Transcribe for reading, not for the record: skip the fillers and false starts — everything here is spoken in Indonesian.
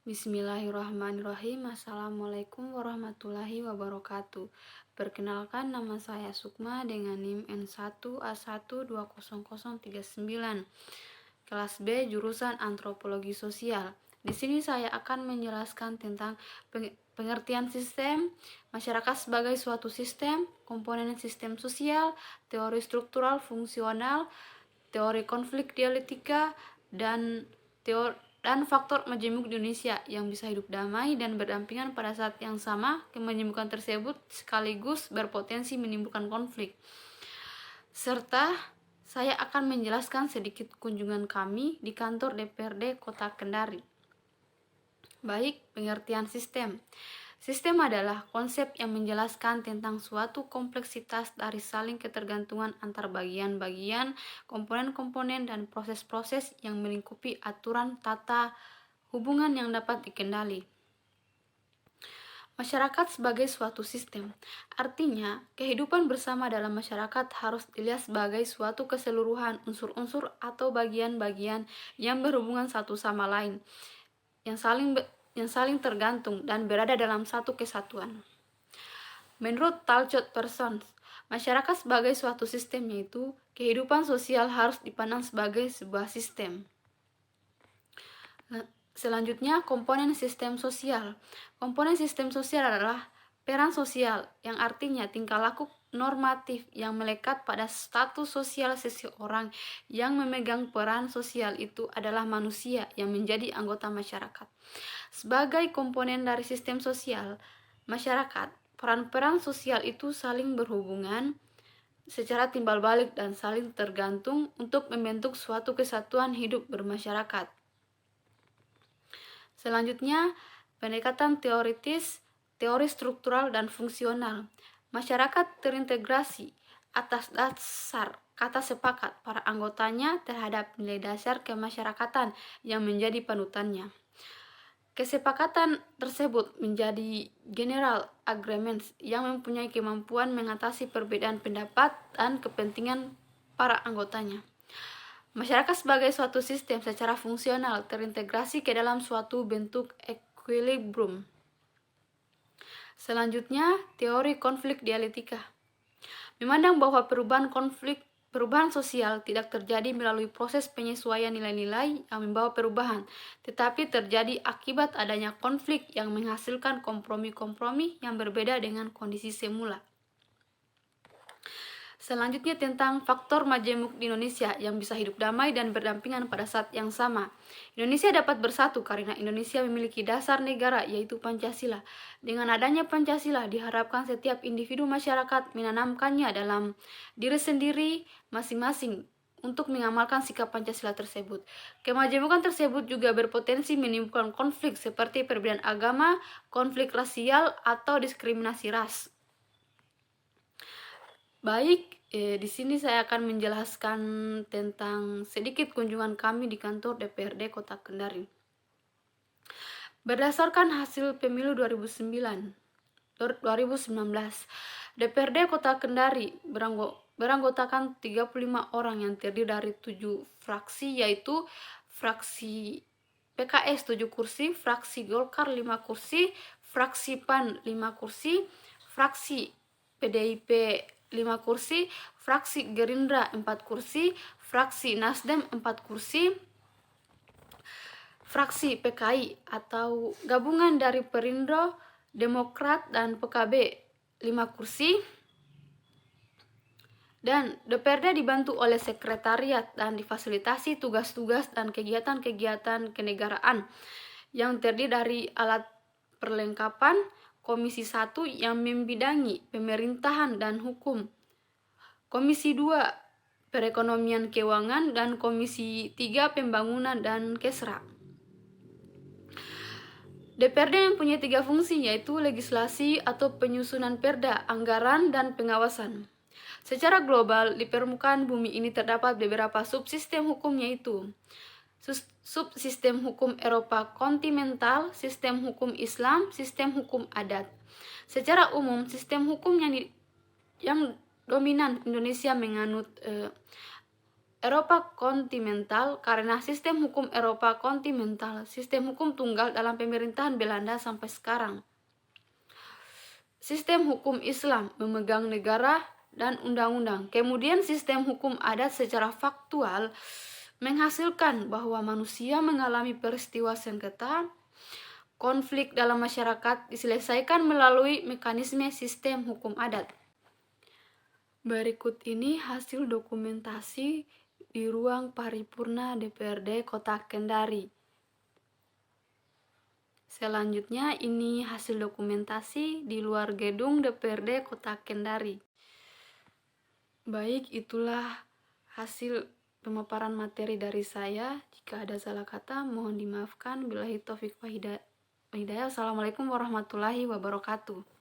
Bismillahirrahmanirrahim. Assalamualaikum warahmatullahi wabarakatuh. Perkenalkan, nama saya Sukma dengan NIM N1A1200039, kelas B, jurusan Antropologi Sosial. Di sini saya akan menjelaskan tentang pengertian sistem, masyarakat sebagai suatu sistem, komponen sistem sosial, teori struktural fungsional, teori konflik dialektika, dan faktor majemuk di Indonesia yang bisa hidup damai dan berdampingan pada saat yang sama. Kemajemukan tersebut sekaligus berpotensi menimbulkan konflik. Serta saya akan menjelaskan sedikit kunjungan kami di kantor DPRD Kota Kendari. Baik, pengertian sistem. Sistem adalah konsep yang menjelaskan tentang suatu kompleksitas dari saling ketergantungan antar bagian-bagian, komponen-komponen, dan proses-proses yang melingkupi aturan tata hubungan yang dapat dikendali. Masyarakat sebagai suatu sistem, artinya kehidupan bersama dalam masyarakat harus dilihat sebagai suatu keseluruhan unsur-unsur atau bagian-bagian yang berhubungan satu sama lain, yang saling tergantung dan berada dalam satu kesatuan. Menurut Talcott Parsons, masyarakat sebagai suatu sistem, yaitu kehidupan sosial harus dipandang sebagai sebuah sistem. Selanjutnya, komponen sistem sosial. Komponen sistem sosial adalah peran sosial, yang artinya tingkah laku normatif yang melekat pada status sosial seseorang. Yang memegang peran sosial itu adalah manusia yang menjadi anggota masyarakat. Sebagai komponen dari sistem sosial masyarakat, peran-peran sosial itu saling berhubungan secara timbal balik dan saling tergantung untuk membentuk suatu kesatuan hidup bermasyarakat. Selanjutnya, pendekatan teoritis, teori struktural dan fungsional. Masyarakat terintegrasi atas dasar kata sepakat para anggotanya terhadap nilai dasar kemasyarakatan yang menjadi panutannya. Kesepakatan tersebut menjadi general agreements yang mempunyai kemampuan mengatasi perbedaan pendapat dan kepentingan para anggotanya. Masyarakat sebagai suatu sistem secara fungsional terintegrasi ke dalam suatu bentuk equilibrium. Selanjutnya, teori konflik dialektika memandang bahwa perubahan sosial tidak terjadi melalui proses penyesuaian nilai-nilai yang membawa perubahan, tetapi terjadi akibat adanya konflik yang menghasilkan kompromi-kompromi yang berbeda dengan kondisi semula. Selanjutnya, tentang faktor majemuk di Indonesia yang bisa hidup damai dan berdampingan pada saat yang sama. Indonesia dapat bersatu karena Indonesia memiliki dasar negara, yaitu Pancasila. Dengan adanya Pancasila, diharapkan setiap individu masyarakat menanamkannya dalam diri sendiri masing-masing untuk mengamalkan sikap Pancasila tersebut. Kemajemukan tersebut juga berpotensi menimbulkan konflik seperti perbedaan agama, konflik rasial, atau diskriminasi ras. Baik, di sini saya akan menjelaskan tentang sedikit kunjungan kami di kantor DPRD Kota Kendari. Berdasarkan hasil pemilu 2019, DPRD Kota Kendari beranggotakan 35 orang yang terdiri dari 7 fraksi, yaitu fraksi PKS 7 kursi, fraksi Golkar 5 kursi, fraksi PAN 5 kursi, fraksi PDIP 5 kursi, fraksi Gerindra 4 kursi, fraksi Nasdem 4 kursi, fraksi PKI atau gabungan dari Perindo, Demokrat, dan PKB 5 kursi, dan DPRD dibantu oleh sekretariat dan difasilitasi tugas-tugas dan kegiatan-kegiatan kenegaraan yang terdiri dari alat perlengkapan, Komisi 1 yang membidangi pemerintahan dan hukum, Komisi 2 perekonomian keuangan, dan Komisi 3 pembangunan dan Kesra. DPRD mempunyai 3 fungsi, yaitu legislasi atau penyusunan perda, anggaran, dan pengawasan. Secara global, di permukaan bumi ini terdapat beberapa subsistem hukum, yaitu subsistem hukum Eropa kontinental, sistem hukum Islam, sistem hukum adat. Secara umum, sistem hukum yang dominan Indonesia menganut Eropa kontinental karena sistem hukum Eropa kontinental, sistem hukum tunggal dalam pemerintahan Belanda sampai sekarang. Sistem hukum Islam memegang negara dan undang-undang. Kemudian sistem hukum adat secara faktual menghasilkan bahwa manusia mengalami peristiwa sengketa, konflik dalam masyarakat diselesaikan melalui mekanisme sistem hukum adat. Berikut ini hasil dokumentasi di ruang paripurna DPRD Kota Kendari. Selanjutnya ini hasil dokumentasi di luar gedung DPRD Kota Kendari. Baik, itulah hasil pemaparan materi dari saya. Jika ada salah kata mohon dimaafkan. Billahi taufiq wa hidayah. Wassalamualaikum warahmatullahi wabarakatuh.